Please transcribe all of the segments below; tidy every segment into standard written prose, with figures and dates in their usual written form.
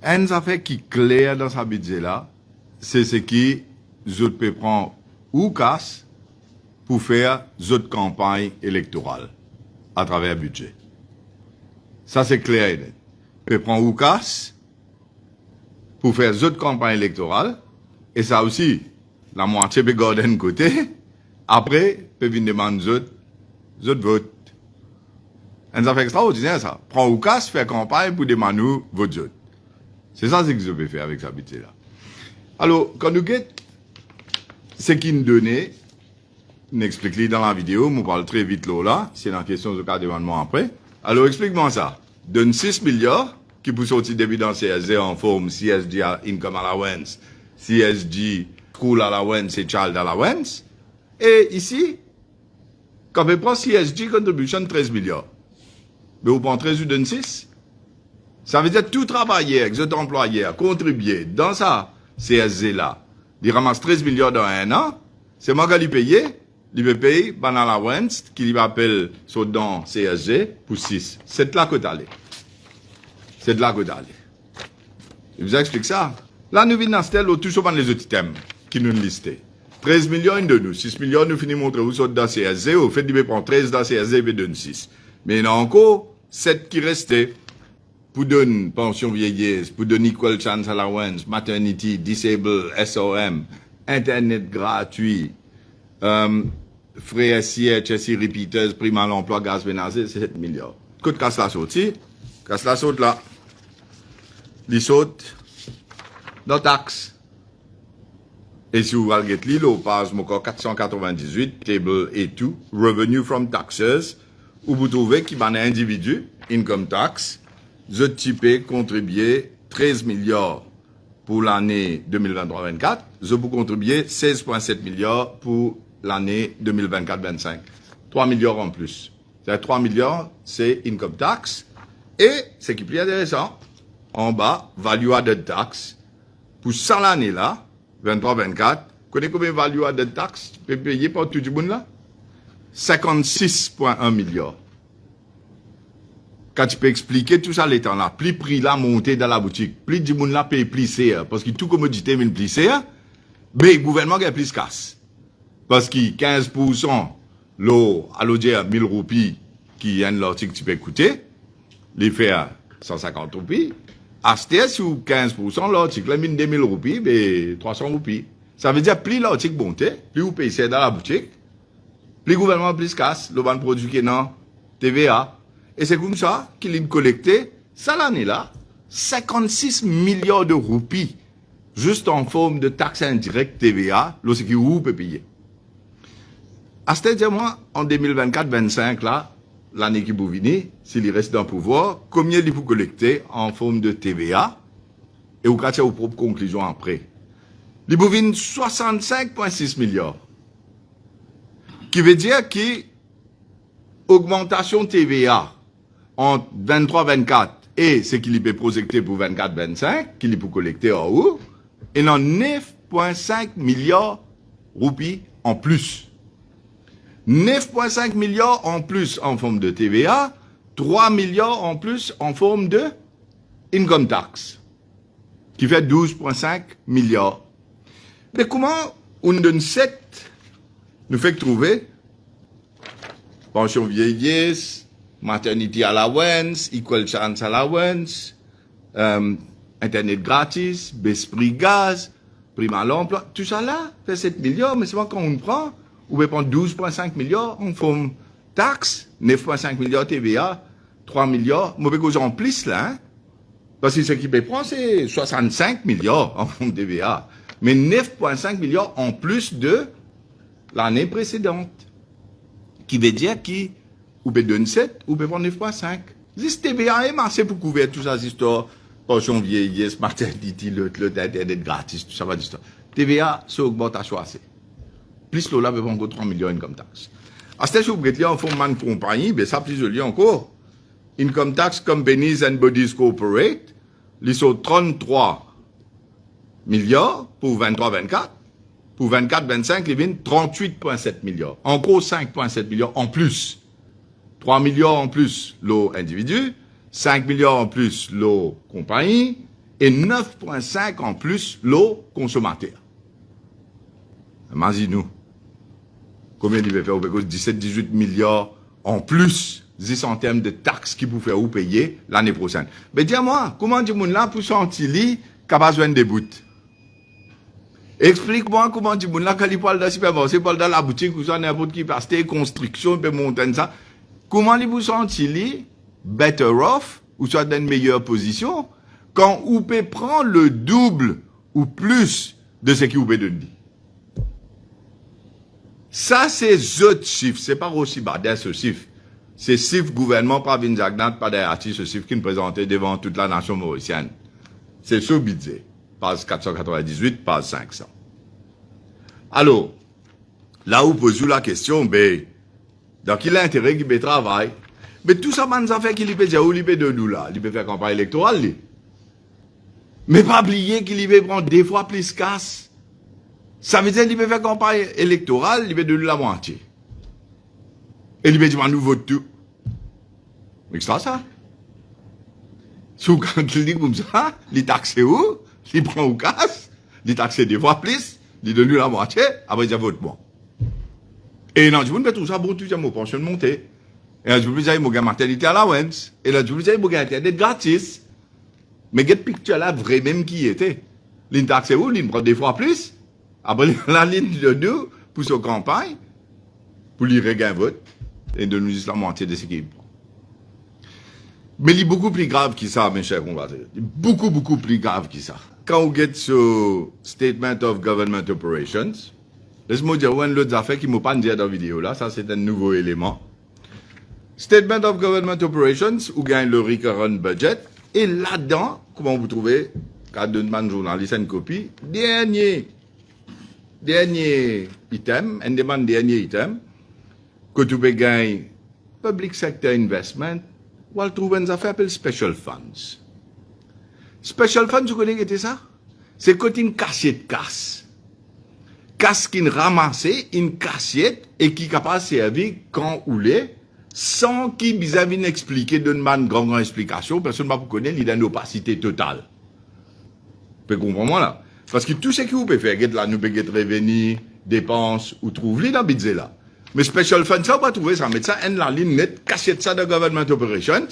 Un affaire qui est clair dans sa budget là, c'est ce qui, je peux prendre ou casse pour faire d'autres campagnes électorales à travers le budget. Ça, c'est clair et net. Je prends ou casse pour faire d'autres campagnes électorales, et ça aussi, la moitié peut garder d'un côté, après, peut venir demander d'autres votes. Ça fait extraordinaire, ça. Prends ou casse, faire campagne pour demander votre vote. C'est ça ce que je peux faire avec sa budget-là. Alors, quand nous guettons ce qu'il nous donnait, on explique dans la vidéo, on parle très vite là, c'est dans la question de cas d'événement après. Alors, explique-moi ça. Donne 6 milliards qui peut sortir début dans CSG en forme CSG Income Allowance, CSG School Allowance et Child Allowance. Et ici, quand on prend CSG Contribution 13 milliards, mais on prend 13 ou donne 6. Ça veut dire tout travailleur, que employeur, contribuer dans ça, CSG là. Il ramasse 13 milliards dans un an. C'est moi qui l'ai payé. Il va payer ban allowance, qui lui appelle son dans CSG pour 6. C'est de là que t'allais. C'est de là que t'allais. Je vous explique ça. Là, nous venons dans tout souvent les autres items qui nous listent. 13 millions de nous. 6 millions, nous finissons montrer où sont dans CSG. Au fait, il va prendre 13 dans CSG et donne 6. Mais il y en a encore 7 qui restaient. Pour donner pension vieillesse, pour donner equal chance allowance, maternity, disable, SOM, internet gratuit, frais SIH, SI repeaters, prime à l'emploi, gaz ménager, c'est 7 milliards. Côte casse la sortie, casse la saute là. Il saute dans taxe. Et si vous regardez l'île, au page 498, table et tout, revenue from taxes, où vous trouvez qu'il y a un individu, income tax, je type contribuer 13 milliards pour l'année 2023-24. Je peux contribuer 16,7 milliards pour l'année 2024-25. 3 milliards en plus. C'est 3 milliards, c'est income tax. Et, ce qui est plus intéressant, en bas, value added tax. Pour ça l'année-là, 23-24, connaissez combien de value added tax peut payer par tout le monde là? 56,1 milliards. Quand tu peux expliquer tout ça, les temps là, plus prix là monté dans la boutique, plus du monde là paye plus cher, parce que tout commodité mine plus cher, mais le gouvernement gagne plus casse. Parce que 15% l'eau, à l'eau dire 1000 roupies, qui est un l'article tu peux coûter, les faire 150 roupies, acheter sur 15% l'article, la mine 2000 roupies, mais 300 roupies. Ça veut dire plus l'article monté, plus vous payez cher dans la boutique, plus le gouvernement plus casse, le ban produit qui est dans TVA. Et c'est comme ça qu'il a collecté, ça l'année-là, 56 milliards de roupies, juste en forme de taxe indirecte TVA, lorsque vous peut payer. À ce dire-moi, en 2024-25, là, l'année qui vous venez, s'il reste dans le pouvoir, combien il faut collecter en forme de TVA, et vous cassez vos propres conclusions après. Il vous vient 65,6 milliards. Qui veut dire que augmentation TVA, en 23-24 et ce qu'il peut projecter pour 24-25, qu'il peut collecter en haut, et en 9,5 milliards roupies en plus. 9,5 milliards en plus en forme de TVA, 3 milliards en plus en forme de income tax, qui fait 12,5 milliards. Mais comment on donne 7 nous fait trouver pension vieillesse, maternity allowance, equal chance allowance, internet gratis, baisse prix gaz, prime à l'emploi, tout ça là fait 7 milliards, mais c'est pas quand on prend, on peut prendre 12,5 milliards en forme taxe, 9,5 milliards TVA, 3 milliards, mauvais cause en plus là, hein? Parce que ce qui peut prendre c'est 65 milliards en forme TVA, mais 9,5 milliards en plus de l'année précédente, qui veut dire qui ou peut donner 7, ou peut prendre 9,5. This TVA est marché pour couvrir tout ça, histoire, pension vieillesse, maternité, l'autre, internet gratis, tout ça va d'histoire. TVA, c'est augmentation assez. Plus là, peut prendre encore 3 millions d'income tax. À ce stade, vous êtes en forme de compagnie, ben ça, plus de liens encore. Income tax companies and bodies corporate, ils sont 33 milliards pour 23-24. Pour 24-25, ils viennent 38,7 milliards. Encore 5,7 milliards en plus. 3 milliards en plus l'eau individu, 5 milliards en plus l'eau compagnie, et 9,5 en plus l'eau consommateur. Imaginez-nous. Combien il va faire? 17-18 milliards en plus, 10 en termes de taxes qui vous faire ou payer l'année prochaine. Mais dis-moi, comment du monde là pour sentir qu'il a besoin de bouts? Explique-moi comment du monde là, quand il parle de supermarché, il parle de la boutique, ou ça, n'importe qui passe, construction, peut monter ça. Comment il vous sentir better off, ou soit dans une meilleure position, quand vous pouvez prendre le double ou plus de ce qui vous peut donner? Ça, c'est autres chiffres. C'est pas aussi bas ce chiffre. C'est chiffre gouvernement par Vinzagnat, par des artistes, ce chiffre qui nous présentait devant toute la nation mauricienne. C'est ce budget. Page 498, page 500. Alors, là où pose la question, ben, dans quel intérêt qu'il peut travailler? Mais tout ça, man, ça fait qu'il peut dire où il peut de nous là. Il peut faire campagne électorale, lui. Mais pas oublier qu'il peut prendre des fois plus casse. Ça veut dire qu'il peut faire campagne électorale, il peut donner la moitié. Et il peut dire, nous votons tout. Mais c'est ça. Si vous quand il dit comme ça, il taxe où? Il prend au casse, il taxe des fois plus, il donne la moitié, après il vote moi. Et non, je vous dis tout ça, bon, tu as mon pension montée. Et là, je vous dis, il y a maternité allowance. Et là, je vous dis, il y a internet gratis. Mais cette picture là, vrai même qui était. Il taxe où? Il prend des fois plus. Après, la ligne de deux, pour sa campagne, pour lui regain vote, et de nous dire la moitié de ce qu'il prend. Mais il est beaucoup plus grave que ça, mes chers compatriotes. Beaucoup, beaucoup plus grave que ça. Quand on get ce Statement of Government Operations, laisse-moi dire, une autre affaire qui ne m'a pas dit dans la vidéo là, ça c'est un nouveau élément. Statement of Government Operations, où gagne le recurrent budget, et là-dedans, comment vous trouvez, quand on demande journaliste une copie, dernier item, un demande dernier item, que tu peux gagner Public Sector Investment, ou elle trouve une affaire appelée Special Funds. Special Funds, vous connaissez que ça? C'est quand une cassiette casse. Casse qui ramasse une cassiette et qui est capable de servir quand ou les, sans qu'il vis-à-vis n'expliquer, donne une grande explication, personne ne va vous connaître, il a une opacité totale. Vous pouvez comprendre là? Parce que tout ce que vous pouvez faire, là, nous pouvons revenir, dépenses, ou trouver dans le budget là. Mais Special Fund, ça, on va trouver ça, mettre ça, en la ligne nette, cassette ça de Government Operations,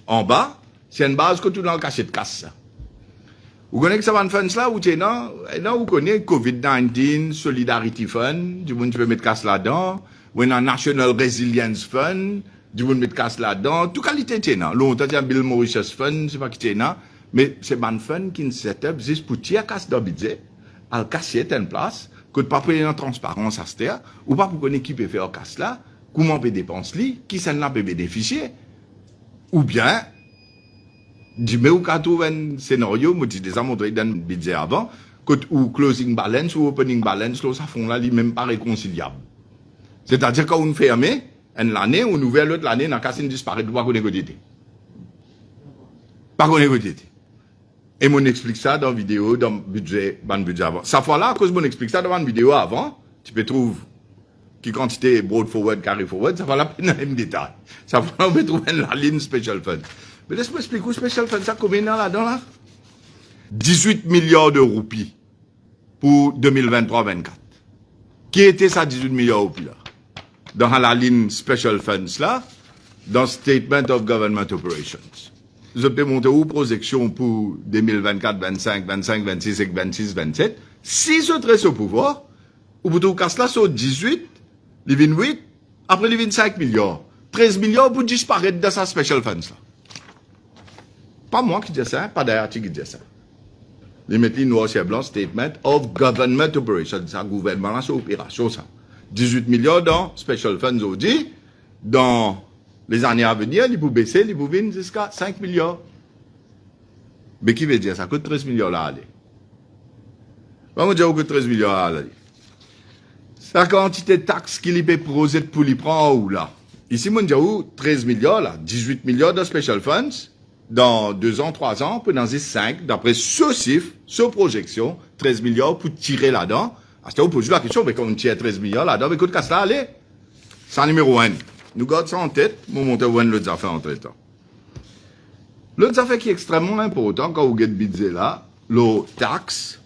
en bas, c'est une base que tout dans le cassette casse ça. Vous connaissez que ça va un fund là, ou tu non, vous connaissez COVID-19, Solidarity Fund, du monde tu peux mettre casse là-dedans, ou un National Resilience Fund, du monde mettre casse là-dedans, toute qualité tu non. L'autre, il y a Bill Mauritius Fund, c'est pas qui tu non. Mais c'est un fund qui est set up juste pour tirer casse dans le budget, à casser une place, que pas payer en transparence à ce terre, ou pas pour connaître qui peut faire casse là, comment peut dépenser, qui s'en peut bénéficier, ou bien, du mais ou quand trouve un scénario, moi j'ai déjà montré dans le budget avant, ou closing balance ou opening balance, là, ça font là, même pas réconciliable. C'est-à-dire quand on ferme, une année, on ouvre l'autre l'année, dans casse disparaît, pas qu'on négocier. Pas qu'on négocier. Et on explique ça dans la vidéo, dans le budget avant. Ça fois là, à cause on explique ça dans la vidéo avant, tu peux trouver qui quantité broad forward, carry forward, ça va la peine dans le même détail. Ça fois là, on peut trouver la ligne special fund. Mais laisse-moi expliquer où special fund, ça combien là-dedans là? 18 milliards de roupies pour 2023-24. Qui était ça 18 milliards de roupies là? Dans la ligne special funds là, dans Statement of Government Operations. Je peux monter aux projections pour 2024, 25, 25, 26 et 26, 27. Si je traite au pouvoir, ou pour tout cas là, sur 18, les 28, après les 25 milliards. 13 milliards pour disparaître de sa special funds là. Pas moi qui dis ça, pas d'ailleurs qui dis ça. Les mettent noir sur blanc, Statement of Government Operations. Ça, gouvernement là, c'est opération ça. 18 milliards dans special funds aujourd'hui, dans les années à venir, ils vont baisser, ils vont venir jusqu'à 5 milliards. Mais qui veut dire ça? Coûte 13 milliards là, allez. Vamos dire que 13 milliards là, allez. Sa quantité de taxes qu'il peut poser pour les prendre où là? Ici, on dit 13 milliards là, 18 milliards de special funds, dans 2 ans, 3 ans, peut dans 5, d'après ce chiffre, ce projection, 13 milliards pour tirer là-dedans. À ce moment, on pose la question, mais quand on tire 13 milliards là-dedans, mais coûte qu'à cela, allez. C'est numéro 1. Nous gardons ça en tête, nous montons l'autre affaire entre temps. L'autre affaire qui est extrêmement important quand vous avez budget là, le taxe,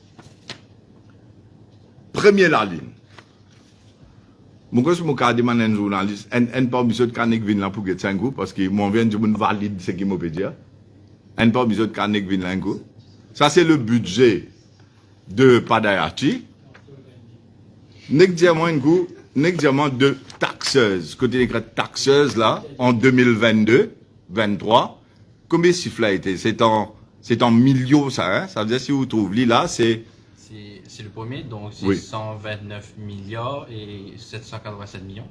premier la ligne. Moi, je me dis à un journaliste, un pas besoin de canek vin là pour que 5 coups, parce que moi, je me valide ce qu'il m'a dit. Un pas besoin de canek vin là. Ça, c'est le budget de Padayachi. N'examen de taxeuse. Côté des taxeuses là, en 2022-23, combien de chiffres a été? C'est en millions, ça, hein? Ça veut dire, si vous trouvez là, c'est le premier, donc c'est oui. 129 milliards et 787 millions.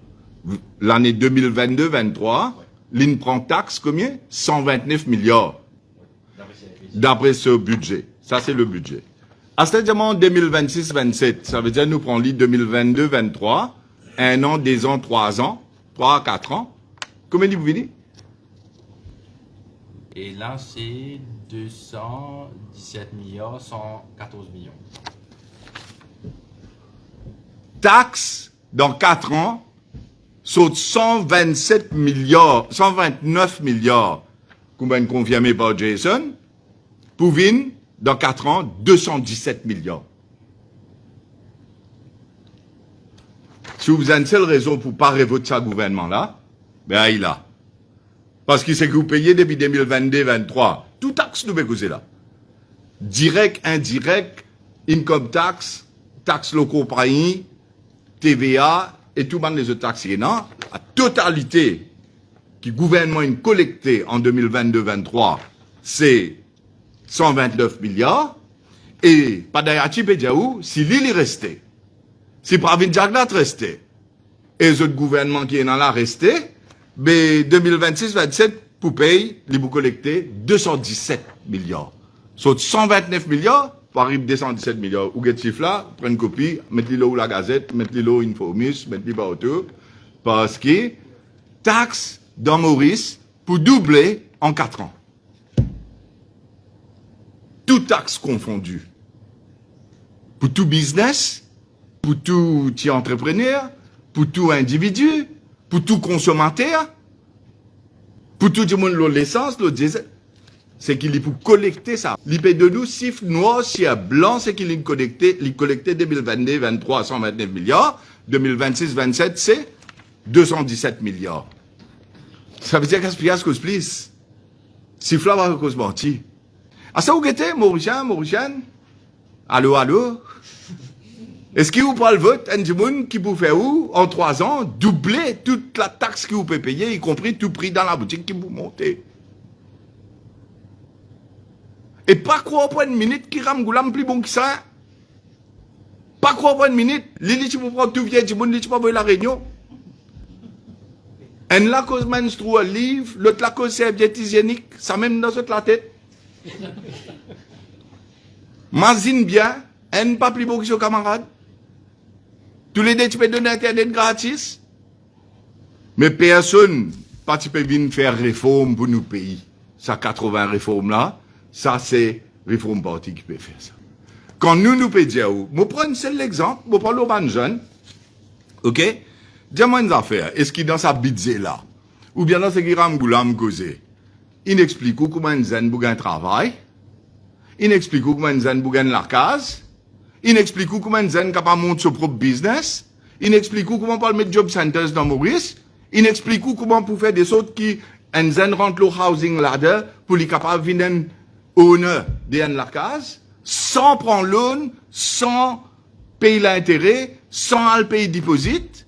L'année 2022-23, l'IN prend taxe combien? 129 milliards. D'après ce budget. Ça, c'est le budget. À ce moment 2026-27, ça veut dire nous prenons l'IN 2022-23, 1 an, 2 ans, 3 ans, 3 à 4 ans. Combien vous venez? Et là, c'est 217 milliards, 114 millions. Taxe, dans 4 ans, saute 127 milliards, 129 milliards, combien confirmé par Jason, pour venir, dans 4 ans, 217 milliards. Si vous avez une seule raison pour ne pas révoter ce gouvernement-là, ben il a. Parce que c'est que vous payez depuis 2022-2023. Tout taxe nous causer là. Direct, indirect, income tax, taxe locaux compagnie, TVA et tout les autres taxes. La totalité qui le gouvernement a collecté en 2022-2023, c'est 129 milliards. Et Padayachi Pédiaou, si l'île est restée, si Pravin Jagnat restait, et les autres gouvernements qui sont là restés, mais 2026-27, pour payer, ils vont collecter 217 milliards. Sur 129 milliards, pour arriver 217 milliards. Ou get chiffre là, prendre une copie, mettez-le là où la gazette, mettez-le là où Infomus, mettez-le partout. Parce que, taxe dans Maurice, pour doubler en 4 ans. Tout taxe confondu. Pour tout business, pour tout entrepreneur, pour tout individu, pour tout consommateur, pour tout le monde, l'essence, le diesel, c'est qu'il est pour collecter ça. L'IP de nous, chiffre noir, chiffre blanc, c'est qu'il est collecté 2022-23 129 milliards, 2026-27 c'est 217 milliards. Ça veut dire qu'est-ce que c'est plus? Chiffre là va cause menti. Ah ça vous guettez, Mauricien? Allô? Est-ce qu'il vous prend le vote, un monde qui vous fait où, en 3 ans, doubler toute la taxe que vous pouvez payer, y compris tout prix dans la boutique qui vous montez? Et pas croire pour une minute qui rame goulam plus bon que ça. Pas croire pour une minute, l'île qui vous prend tout vieil, du monde, qui pas voir la réunion. Un la cause menstruelle livre, l'autre la cause serviette hygiénique, ça même dans toute la tête. Mazine bien, un pas plus bon que son camarade. Tous les deux, tu peux donner Internet gratis. Mais personne, pas tu peux venir faire réforme pour nos pays. Ça, 80 réformes là, ça, c'est réforme parti qui peut faire ça. Quand nous pouvons dire, je prends un seul exemple, je prends le jeune, ok? Dis-moi une affaire, est-ce qu'il dans sa budget là, ou bien dans ce qui rame goulam causé, il explique comment une zen bouge un travail, il explique comment une zen bouge la case, il explique comment une zen capable monter son propre business, il explique comment on peut mettre job centers dans Maurice, il explique comment pour faire des choses qui, une zen rentre le housing ladder, pour les capable de venir owner de la case, sans prendre loan, sans payer l'intérêt, sans payer deposit.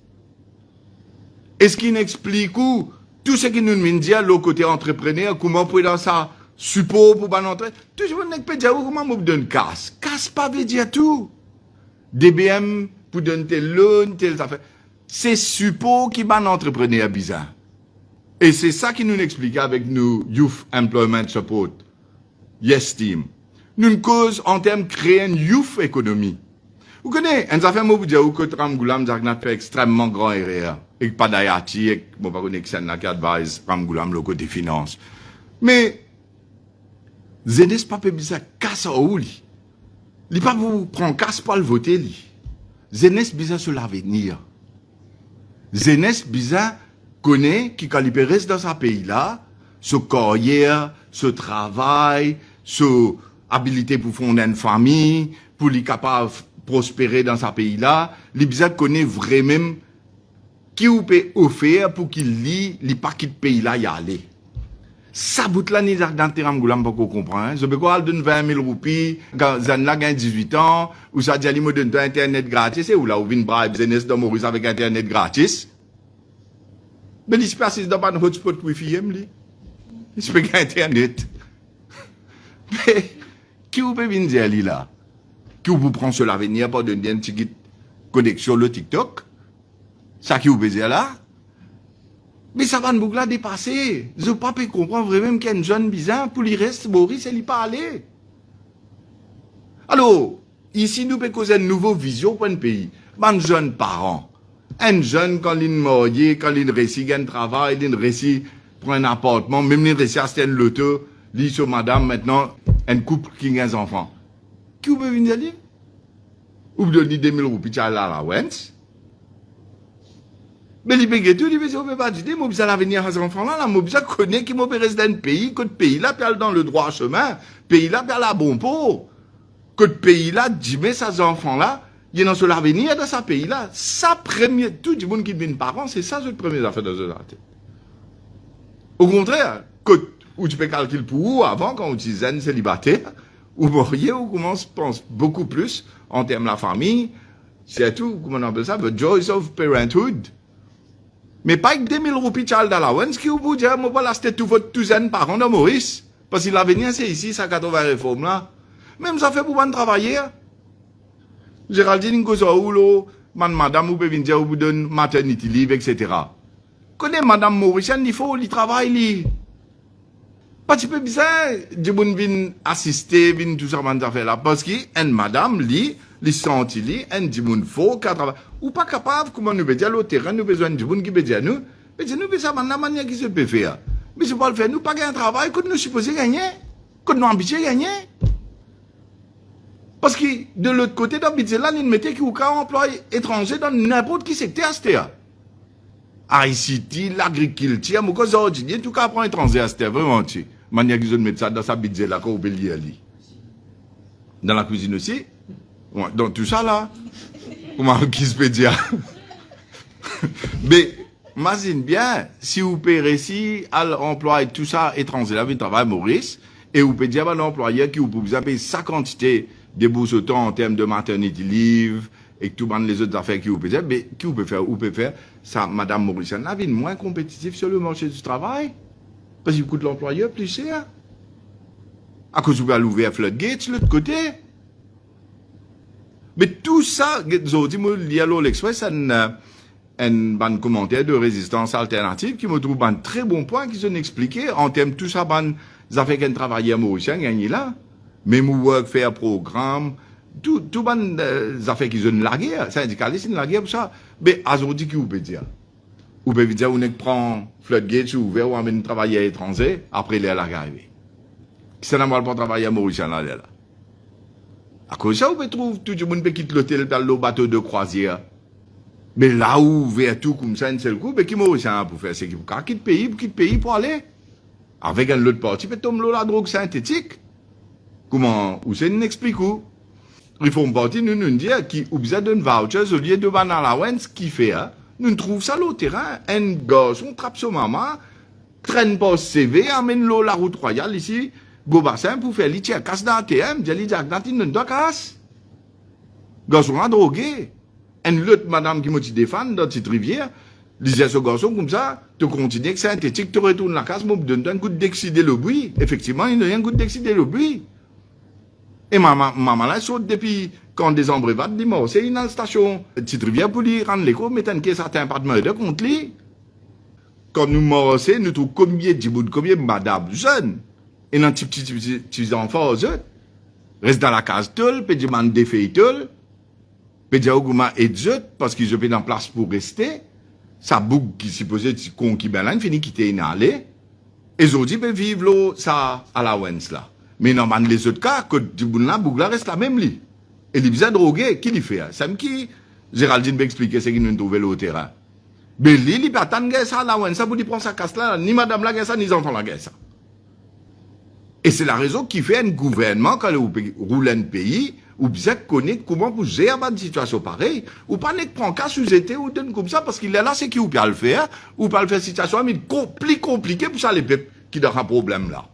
Est-ce qu'il explique où tout ce qui nous dit le côté entrepreneur, comment on peut dans ça support pour pas entrer, toujours on peut dire comment on donne casse. Casse pas veut dire tout. DBM pour donner tel loan, tel affaire. C'est support qui ban entrepreneur bizarre. Et c'est ça qui nous explique avec nous Youth Employment Support. Yes Team. Nous une cause en termes de créer une youth économie. Vous connaissez, un affaire moi vous dire que Ram Goulam Jagnat fait extrêmement grand erreur. Et pas d'Ayati, et bon pas connaître que c'est qui advise Ram Goulam le côté finance. Mais Zenes pas bizarre casse ou li. Li pas vous prendre casse pas le voter li. Zenes bizarre sur l'avenir. Zenes bizarre connaît qui quand il reste dans sa pays là, ce carrière, ce travail, ce habilité pour fonder une famille, pour lui capable prospérer dans ce pays-là, les bizarres connaît vraiment qui vous peut offrir pour qu'il lit, les pas quitte pays-là y aller. Ça bout là, ni dans terrain goulam pas qu'on comprend. Je peux quoi donne 20 000 roupies, quand Zanla gagne 18 ans, ou ça dit, me donne internet gratis, et ou là, ou vin bribe, Zenes dans Maurice avec internet gratis. Mais il se passe dans un hotspot wifi, il se peut internet. Mais, qui vous peut venir dire, là? Qui vous prend sur l'avenir pour donner une petite connexion le TikTok? Ça qui vous peut dire là? Mais ça va nous là dépasser. Je ne peux pas comprendre vraiment qu'il y a une jeune bizarre pour lui reste Maurice et lui parler. Alors, ici, nous pouvons causer une nouvelle vision pour un pays. Un jeune parent. Un jeune, quand il est marié, quand il réussit un travail, il réussit pour un appartement, même il réussit à acheter une loto, il sur madame maintenant, un couple qui a un enfant. Qui vous peut venir dire? Ou vous donnez 2 000 roupies à la Wens? Mais les bégués tout, ils ne peuvent pas dire, moi, besoin l'avenir à ces enfants-là, moi, besoin connaître qui m'ont rester dans un pays, que le pays-là, puis aller dans le droit chemin, pays-là, puis aller à bon pot. Que le pays-là, dit, mais ces enfants-là, il y a dans ce l'avenir de ce pays-là. Ça, premier, tout le monde qui devient parent, c'est ça, c'est première affaire dans la tête. Au contraire, que, où tu peux calculer pour où, avant, quand on disait un célibataire, ou marié, ou commence, pense beaucoup plus, en termes de la famille, c'est tout, comment on appelle ça, the joys of parenthood. Mais pas avec 2 000 roupies child allowance qui vous dit, moi, voilà, c'était tout votre douzaine par an de Maurice. Parce qu'il a venu, c'est ici, ça 80 réformes là. Même ça fait pour pas travailler. Géraldine, madame, vous pouvez venir dire, vous donne maternity leave, etc. Connais madame Mauricienne, il faut, il travaille, pas petit peu bizarre, du bon vin assister, vin tout ça, là. Parce que, madame, les senti, du monde faux, ou pas capable, comment nous peut dire, le terrain, nous besoin du monde qui peut dire nous, mais nous besoin de la manière qui se peut faire. Mais c'est pas le faire, nous pas gagner un travail, que nous supposons gagner, que nous ambitieux gagner. Parce que, de l'autre côté, dans le budget là, nous mettons qu'il y a un emploi étranger dans n'importe qui secteur, c'était. ICT, l'agriculture, mais quoi, ça, tout cas, prend étranger, c'était vraiment, tu. Manière qu'ils ont mis ça dans sa budget là, qu'on peut lire. Dans la cuisine aussi. Ouais, donc tout ça là, comment qui se peut dire? Mais, imagine bien, si vous pouvez réussir à l'emploi tout ça étranger, là, vous travaillez Maurice, et vous pouvez dire à l'employeur qui vous pouvez payer sa quantité de bourses autant en termes de maternity leave, et que tout le monde les autres affaires qui vous peut dire, mais qui vous peut faire? Vous pouvez faire ça, madame Mauricienne, la vie moins compétitive sur le marché du travail, parce qu'il coûte l'employeur plus cher. À cause vous pouvez l'ouvrir floodgates, l'autre côté. Mais tout ça, je dis, moi, il y a l'Express, un commentaire de résistance alternative qui me trouve un très bon point qu'ils ont expliqué en termes de tout ça, ça fait qu'un travailleur mauricien gagne là. Même work, faire programme, tout ça fait qu'ils ont la guerre. Syndicalistes, ils ont la guerre pour ça. Mais, aujourd'hui, qui vous peut dire? Vous pouvez dire, on prend floodgates ouvert ou amène travailler étranger, après il est arrivé. C'est normal pour travailler mauricien là. À cause de ça, vous pouvez trouver tout le monde qui quitte l'hôtel dans le bateau de croisière. Mais là où, vers tout comme ça, un seul coup, mais qui mauricien pour faire, c'est qu'il faut quitter pays pour aller. Avec un autre parti, peut tomber la drogue synthétique. Comment, ou c'est une explique où? Il faut une partie, nous dire, qui, ou besoin d'un voucher, au lieu de banal allowance, qui fait, hein? Nous trouvons ça au terrain, un garçon trappe son maman, traîne pas CV, amène l'eau la route royale ici, go bassin pour faire l'itier casse d'ATM, dit l'ITIAC ne doit casse. Garçon a drogué. Un autre madame qui m'a dit défendre dans cette rivière, disait ce garçon comme ça, tu continues que c'est synthétique, tu retournes la casse, moi, donne un coup d'excider le bruit. Effectivement, il n'y a un coup d'excider le bruit. Et maman là saute depuis quand des ombres va dit moi c'est une station petite rivière pour lui rendre l'écho mettant que certains pas de merde contre lui. Quand nous morcé nous trouvons combien madame jeune et un petit enfant aux autres reste dans la case tout peut demander des filles tout peut dire augment et autres parce qu'ils ont en place pour rester ça boucle qui supposait con qui ben là finit quitter une allée et aujourd'hui peut vivre ça à la Wens là. Mais normalement, les autres cas, que du bout là, Bougla reste la même lit. Et les bizarres drogués, qui l'y fait? Ça me qui, Géraldine m'a expliqué ce qu'il nous trouvait au terrain. Mais lui, il pas tant ça, là, ça, pour lui prendre sa casse là, ni madame la ça, ni enfants la ça. Et c'est la raison qui fait un gouvernement, quand vous roule un pays, ou bien connaître comment vous gérez une situation pareille, ou pas ne prendre qu'à sous-été ou donne comme ça, parce qu'il est là, c'est qui ou pas le faire, ou pas le faire situation, mais plus compliqué pour ça, les peuples qui ont un problème là.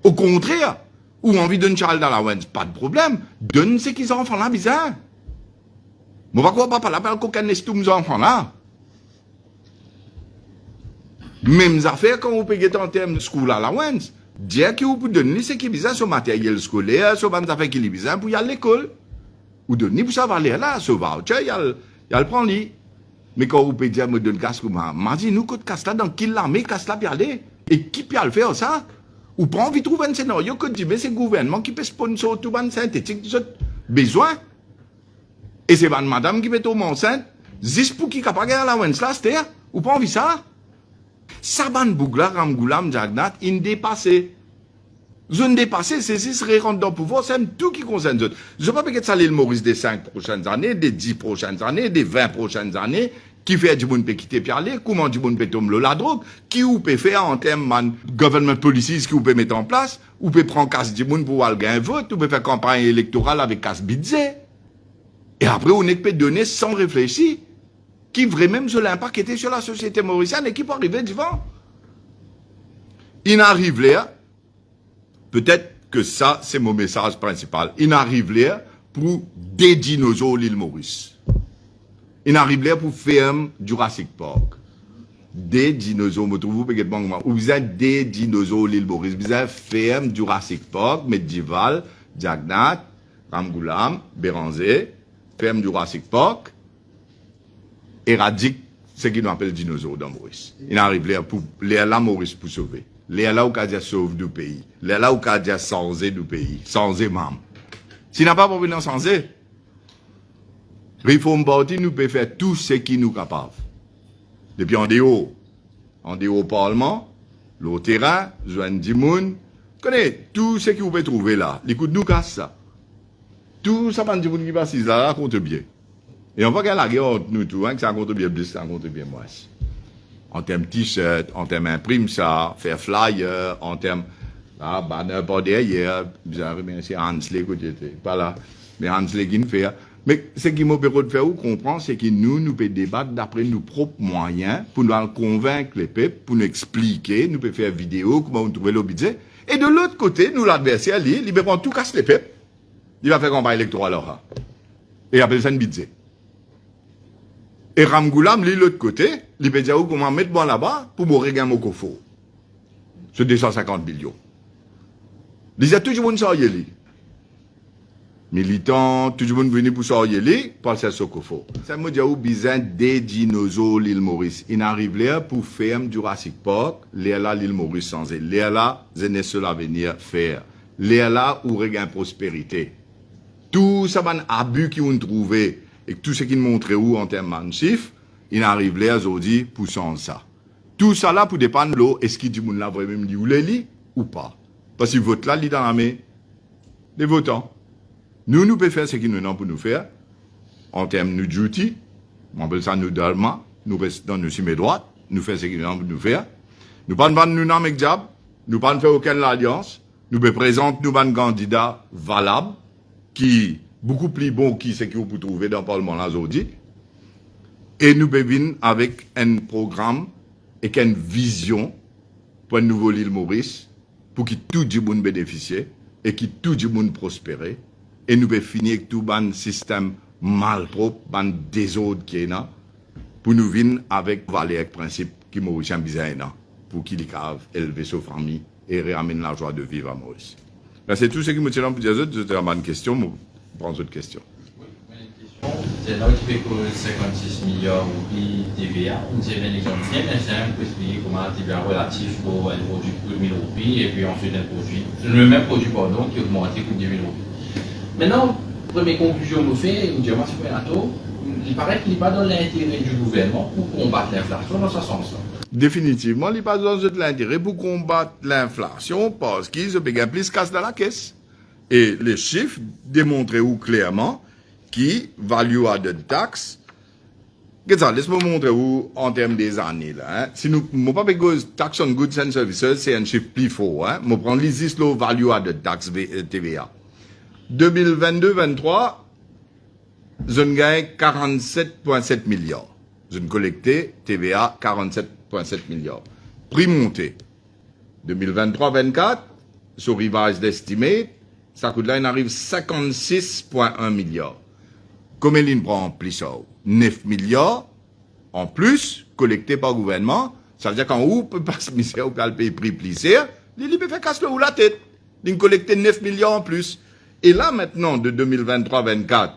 Au contraire, ou envie d'un child dans la Wens, pas de problème, donne ce qu'ils ont enfants là, bizarre. Moi, pas quoi, pas là, pas qu'aucun estum enfants là. Même affaires quand vous payez en termes de school allowance, dire que vous pouvez donner ce qui est bizarre sur le matériel scolaire, sur les affaires qui est bizarre pour y aller à l'école. Ou donner pour ça va aller là, sur voucher, il y a le prendre lui. Mais quand vous pouvez dire, me donne casse comme ça, m'a dit, nous, quand casse là, dans qui l'armée casse là, puis aller. Et qui peut le faire ça? Ou pas envie de trouver un scénario que dit, mais c'est le gouvernement qui peut sponsor tout le synthétique de besoin. Et c'est madame qui peut tomber enceinte, juste pour qui est capable de la Wens là, c'est-à-dire, ou pas envie ça? Saban Bougla, Ramgoulam, Jagnat, il dépassé. Zone dépassée, c'est si serait rentré dans le pouvoir, c'est tout qui concerne eux. Je ne veux pas peut-être ça le Maurice des 5 prochaines années, des 10 prochaines années, des 20 prochaines années, qui fait du monde peut quitter puis aller, comment du monde peut tomber la drogue, qui ou peut faire en termes de government policies qui ou peut mettre en place, ou peut prendre casse du monde pour aller gagner un vote, ou peut faire campagne électorale avec casse budget. Et après, on ne peut donner sans réfléchir, qui vraiment sur l'impact qui était sur la société mauricienne et qui peut arriver devant. Il arrive là, peut-être que ça, c'est mon message principal. Il arrive là pour des dinosaures l'île Maurice. Il arrive là pour faire Jurassic Park. Des dinosaures, vous vous avez des dinosaures l'île Maurice. Vous avez fait Jurassic Park, médiéval, Jagnat, Ramgoulam, Béranger, ferme Jurassic Park, éradique ce qu'ils appellent dinosaures dans Maurice. Il arrive là pour les là Maurice pour sauver. Les là où Kadia sauve du pays. Les là où Kadia sansé du pays. Sansé même. S'il n'a pas pour venir sansé, Réforme Parti nous peut faire tout ce qui nous capable. Depuis en déo au Parlement, le terrain, Joanne Dimoun, connaît tout ce que vous pouvez trouver là. L'écoute nous casse ça. Tout ça, man, qui passe là, raconte bien. Et on va gagner la guerre entre nous tous, hein, que ça compte bien plus, ça compte bien moins. En termes t-shirt, en termes imprime ça, faire flyer, en termes, là, banner pas derrière, vous avez remercié Hansley, pas là, mais Hansley qui nous fait. Mais ce qui m'a permis de faire ou comprendre, c'est que nous pouvons débattre d'après nos propres moyens, pour nous convaincre les peuples, pour nous expliquer, nous pouvons faire vidéo, comment on trouve le budget. Et de l'autre côté, nous, l'adversaire, il peut prendre tout casse les peuples. Il va faire campagne électorale alors. Et il appelle ça une budget. Et Ramgoulam, lui, l'autre côté, il peut dire comment mettre bon là-bas pour mourir un mokofo. C'est 250 millions. Il a toujours une sortie. Militants, tout le monde venu pour sortir, pour faire ce qu'il faut. Ça me dit où besoin des dinosaures l'île Maurice. Il arrive là pour faire Jurassic Park, là l'île Maurice sans elle. Là, c'est ne seul avenir faire. Là où regain prospérité. Tout ça, un abus qu'ils ont trouvé, et tout ce qu'ils montrent où en termes de chiffres, il arrive là aujourd'hui pour changer ça. Tout ça là pour dépendre de l'eau, est-ce qu'il dit là vraiment dit ou les lit ou pas. Parce qu'ils votent là, ils dans la main des votants. Nous pouvons faire ce qu'ils nous ont pour nous faire, en termes de duty, on appelle ça nous d'allemand, nous restons dans nos cimes droites, nous faisons ce qu'ils nous ont pour nous faire. Nous ne pas nous avec diable, nous ne pas faire aucune alliance, nous présentons nous un candidat valable, qui beaucoup plus bon que ce que vous pouvez trouver dans le Parlement là aujourd'hui. Et nous venir avec un programme et une vision pour un nouveau l'île Maurice, pour que tout le monde bénéficie et que tout le monde prospère. Et nous pouvons finir avec tout un système malpropre, un désordre qui est là, pour nous venir avec valeur et principe qui Mauricien besoin pour qu'il puisse élever sa famille et ramener la joie de vivre à Maurice. C'est tout ce qui me tient pour dire autres. C'était une question, mais je prends d'autres questions. Oui, une question. C'est là qui fait que 56 milliards de TVA, on sait bien exemple bien simple pour expliquer comment la TVA relatif pour un produit de 1000 roupies et puis ensuite un produit, le même produit pardon, qui augmente pour 10 000 roupies. Maintenant, première conclusion que je fais, on dit moi il paraît qu'il n'est pas dans l'intérêt du gouvernement pour combattre l'inflation dans ce sens-là. Définitivement, il n'est pas dans l'intérêt pour combattre l'inflation parce qu'ils ont bien plus casse dans la caisse. Et les chiffres démontrent clairement que value added tax, ça, laisse-moi montrer où, en termes des années, là, hein. Si nous, mon pas tax on goods and services, c'est un chiffre plus fort, hein. Moi, prendre les low value added tax TVA. 2022-23, je gagne 47,7 milliards. Je collecté TVA 47,7 milliards. Prix monté. 2023-24, sur revised estimate, ça coûte là, il arrive 56,1 milliards. Combien il prend plus ça? 9 milliards en plus collectés par le gouvernement. Ça veut dire qu'en haut, on peut pas se misère ou pas payer prix plissé. Il peut faire casse le ou la tête. Il collecté 9 milliards en plus. Et là, maintenant, de 2023-24,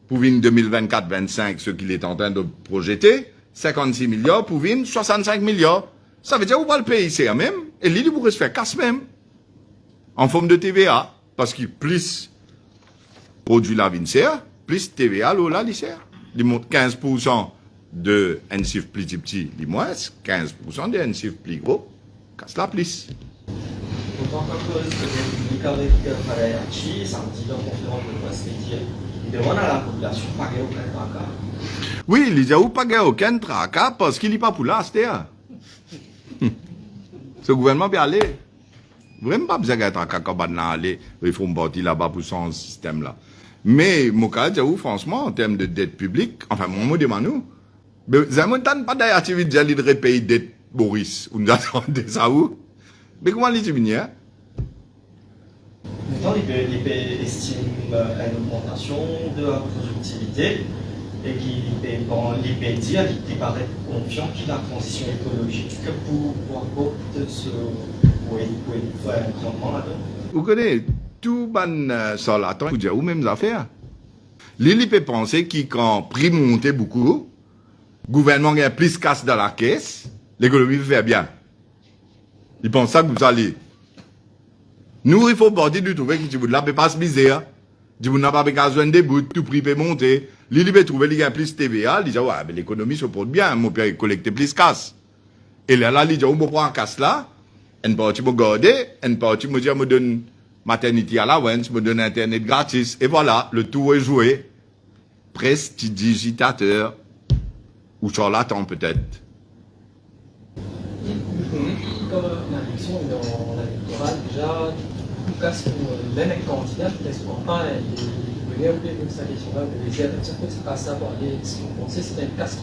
pour venir 2024-25, ce qu'il est en train de projeter, 56 milliards, pour venir 65 milliards. Ça veut dire qu'on va le payer ici même, et l'île pourrait se faire casse même. En forme de TVA. Parce que plus produit la vincère, plus TVA, là, il sert. Il monte 15% de NCF plus petit, il moins, 15% de NCF plus gros, casse la plus. D'autant que le public avec Parayachi, samedi dans la conférence de presse, il demande à la population de ne pas gagner aucun tracas. Oui, il dit, ou pas gagner aucun tracas parce qu'il n'est pas pour là, c'était. Ce gouvernement peut aller. Vraiment pas besoin d'être tracas quand on a allé, il faut me partir là-bas pour son système là. Mais, mon cas, franchement, en termes de dette publique, enfin, mon mot demande nous, mais ça ne m'entend pas d'ailleurs, tu veux dire, il repaye dette Boris, ou nous attendons ça où? Mais comment les diminuer? Maintenant, l'IP estime une augmentation de la productivité et l'IP dit, il paraît confiant qu'il a la transition écologique pour apporter pour faire un rendement là-dedans. Vous connaissez, tout ban ça là, vous dire, ou même affaires. L'IP penser qu'il quand prix montait beaucoup, le gouvernement gagne plus casse dans la caisse, l'économie fait bien. Il pense ça que vous allez. Nous, il faut partir du trouver que vous ne peut pas se misère. Vous n'avez pas besoin de bouts, tout prix peut monter. L'île peut trouver qu'il y a plus TVA, il dit, ouais, mais l'économie se porte bien, mon père collecte plus casse. Et là, il dit, on peut prendre casse là, une partie me garder, une partie me dire, me donne maternité à l'avance, me donne internet gratis. Et voilà, le tout est joué. Prestidigitateur. Ou charlatan peut-être. Comme l'élection dans l'électoral, déjà, Lucas, pour même candidat, peut-être pas, il venait au pays de sa question-là, de les aider, ça peut se passer à parler, ce qu'on pensait, c'était une casse.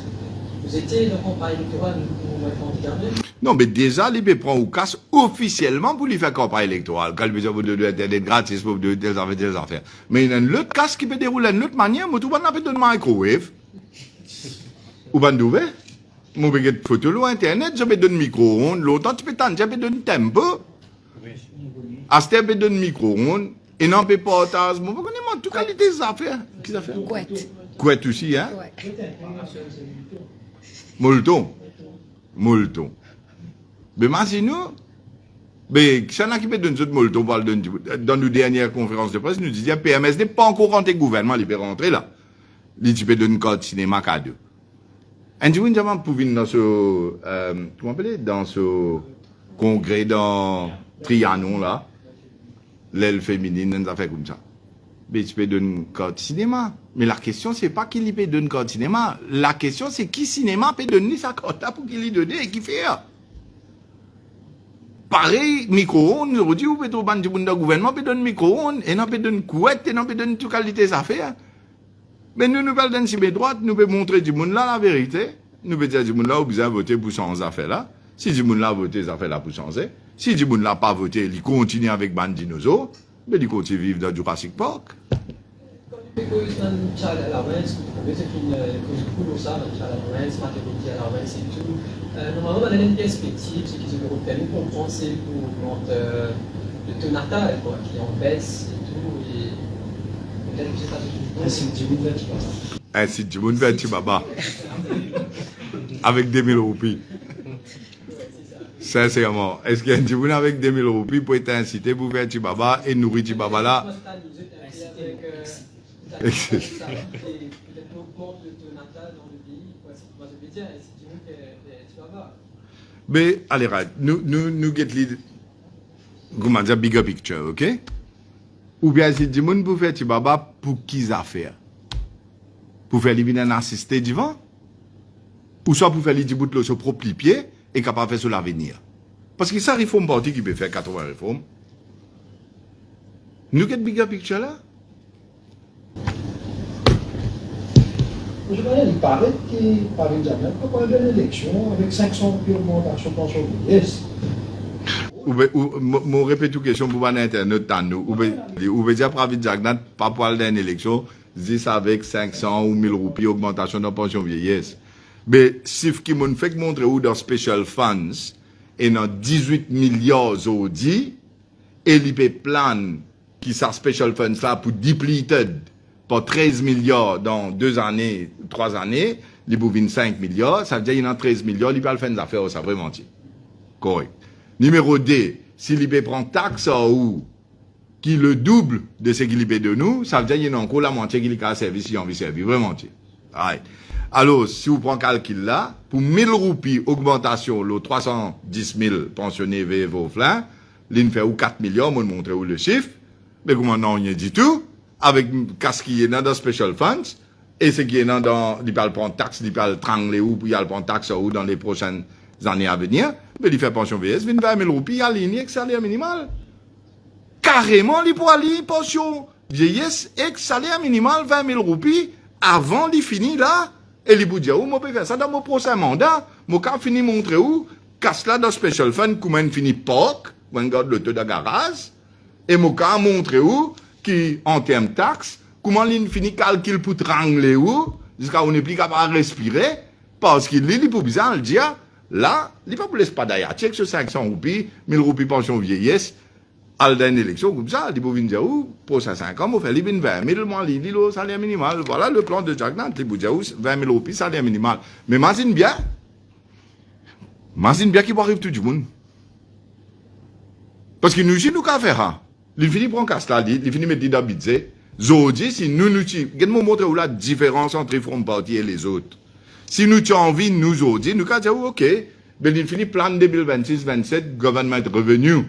Vous étiez dans la campagne électorale, vous m'avez candidat même? Non, mais déjà, les prend ou casse officiellement pour lui faire campagne électorale. Quand il veut de Internet gratis pour des affaires. Mais il y a une autre casse qui peut dérouler d'une autre manière, mais tout le monde n'a pas de microwave. Ou pas d'ouvert? Mon béguet de photo, Internet, je peux donner micro-ondes, l'autre, tu peux t'en, je peux donner tempo. À ce temps, je peux donner micro-ondes, et non, peut pas partager, mon béguet, moi, toute qualité des affaires. Qu'est-ce que ça fait? Couette. Couette aussi, hein? Ouais. Molto. Molto. Mais imaginez-nous, mais si on a qui peut donner ce molto, dans nos dernières conférences de presse, nous disions, PMS n'est pas encore rentré le gouvernement, il peut rentrer là. Il peut donner un code cinéma cadeau. Un jour, nous avons pour venir dans ce, comment on appelle, dans ce congrès dans Trianon, là, l'aile féminine, nous avons fait comme ça. Mais tu peux donner un code cinéma. Mais la question, c'est pas qu'il peut donner un code cinéma. La question, c'est qui cinéma peut donner sa code pour qu'il lui donne et qui fait. Pareil, micro-ondes, nous dit, ou peut trouver un gouvernement peut donner micro-ondes, et non peut donner couette, et non peut donner toute qualité des affaires. Mais nous parlons d'un cible droite, nous pouvons montrer du monde là la vérité. Nous pouvons dire du monde là, où vous avez voté pour changer affaires là. Si du monde là a voté les affaires là pour changer. Si du monde là pas voté, il continue avec ban dinosaures, mais il continue à vivre dans Jurassic Park. Quand tu peux dans le chat à la main, c'est une couleur ça, dans le chat à la main, maternité à la main, c'est tout. Normalement, on a une perspective, ce qui se permet de comprendre, c'est pour le taux natal, quoi, qui est en baisse et tout. Et peut-être que c'est pas tout. C'est du monde qui va. Si du monde fait un petit baba. Avec 2000 roupies. Sincèrement. Est-ce qu'il y a un petit monde avec 2000 roupies pour être incité pour faire un petit baba et nourrir un petit baba là? Mais, allez, nous get lead. Comment dire, bigger picture, ok? Ou bien si du monde pour faire petit baba, pour qui ça faire? Pour faire l'évidemment assister du vent? ou soit pour faire les 10 bouts de son propre pied et capable de faire sur l'avenir. Parce que ça, réforme parti qui peut faire 80 réformes. Nous avons bigger picture là? Je il paraît qu'il par exemple, quand on a une élection avec 500 augmentation de pension vieillesse. Ou répète une question pour l'internet dans nous. Ou veut dire Pravid Jagnat, pas pour aller dans une élection, dit ça avec 500 ou 1000 roupies augmentation de pension vieillesse. Mais si qui m'ont fait montrer où dans Special Funds, et dans 18 milliards aujourd'hui, et l'IP plan qui sa Special Funds là pour depleted pour 13 milliards dans 2 années, 3 années, il pour 25 milliards, ça veut dire qu'il y a 13 milliards, il peut faire des affaires, ça vraiment dit. Correct. Numéro 2, si l'IP prend taxe ou qui le double de ce qu'il paie de nous, ça veut dire qu'il y a encore la moitié qui a servi si on veut servir, vraiment dit. Right. Alors, si vous prenez calcul là, pour 1000 roupies augmentation, le 310 000 pensionnés vers vos flins, l'in fait ou 4 millions, moi montrer où le chiffre, mais comment non, il n'y a dit tout, avec ce qui est dans Special Funds, et ce qui est dans, il peut prendre taxe, il peut trangler ou, puis il prendre taxe ou dans les prochaines années à venir, mais il fait pension VS, 20 000 roupies, il aligne avec salaire minimal. Carrément, il peut aller pension vieillesse avec salaire minimal 20 000 roupies, avant il finit là, et il peut dire, où moi peux faire ça dans mon prochain mandat, moi quand fini montrer où, casse là dans Special Fund, comment il finit POC, on regarde le taux de garage, et moi quand montrer où, qui, en termes de taxes, comment il finit calcul pour trangler où, jusqu'à on n'est plus capable de respirer, parce qu'il est pour bizarre le dire, là, il n'est pas pour l'espadaya, check sur 500 roupies, 1000 roupies pension vieillesse, à une élection comme ça, il peut venir où, pour 5 ans, on fait 20 000, moi, il dit le salaire minimal. Voilà le plan de Jack Nant, il peut dire 20 000 roupies, salaire minimal. Mais imagine bien qu'il va arriver tout le monde. Parce que nous, si nous, qu'à faire, hein, il finit prendre casse là, il finit mettre dans le budget. Aujourd'hui, si nous, regardez-moi montrer où la différence entre les Front Party et les autres. Si nous avons envie, nous, aujourd'hui, nous, qu'à dire, ok, mais il finit plan 2026-27, gouvernement revenu.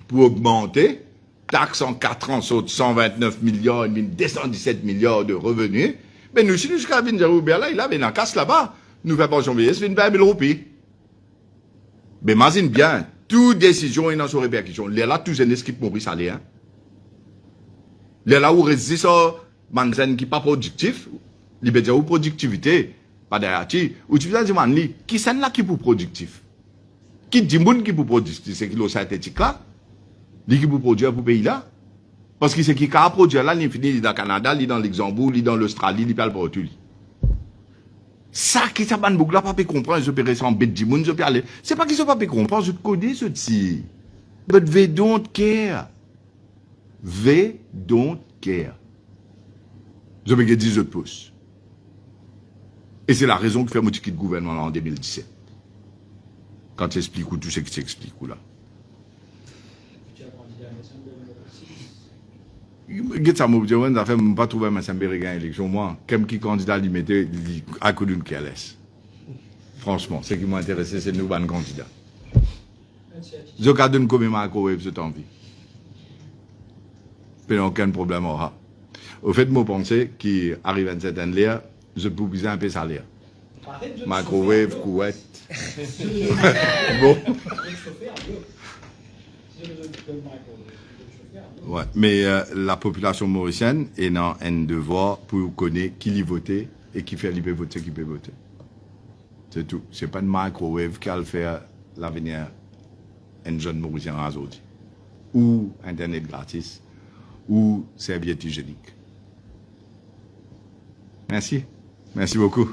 Pour augmenter, taxes en 4 ans sur 129 milliards, 217 milliards de revenus, mais nous, si nous, jusqu'à Vinjaroubert là, il a une casse là-bas, nous faisons pension vieillesse, 20 000 roupies. Mais imagine bien, toute décision est dans son répercussion. Il y a là, tous les équipes Maurice salaire. Il y a là où résiste ça, manzen qui pas productif, il veut dire où productivité, pas derrière, ou tu veux dire, qui c'est là qui pour productif? Qui dit monde qui pour productif, c'est qui l'eau synthétique là? Qui pour produire pour pays là? Parce que c'est qui a produit là, il finit dans le Canada, il dans le Luxembourg, il dans l'Australie, il parle partout. Ça qui ça ban boucle là pas peut comprendre, je peux rester en bête du monde, je peux aller. C'est pas qu'ils sont pas peut comprendre, je connais ce petit. But they don't care. They don't care. Je peux dire 10 autres pouces. Et c'est la raison que fait mon ticket de gouvernement là en 2017. Quand tu expliques tout ce qui t'explique là. Get ça m'a dit ça fait pas trouver ma Sambé gagner l'élection moi comme qui candidat lui mettait à coup d'une careless. Franchement, ce qui m'a intéressé c'est nous ban candidat. Je garde une comme microwave cette envie. Pas aucun problème aura. Au fait moi penser qui arrive à une certaine l'air, je peux biser un peu salaire. Microwave, couette. Bon. Ouais, mais la population mauricienne est dans un devoir pour connaître qui l'y voter et qui fait l'y voter, qui peut voter. C'est tout. C'est pas une microwave qui va le faire l'avenir un jeune mauricien aujourd'hui. Ou Internet gratis, ou serviette hygiénique. Merci. Merci beaucoup.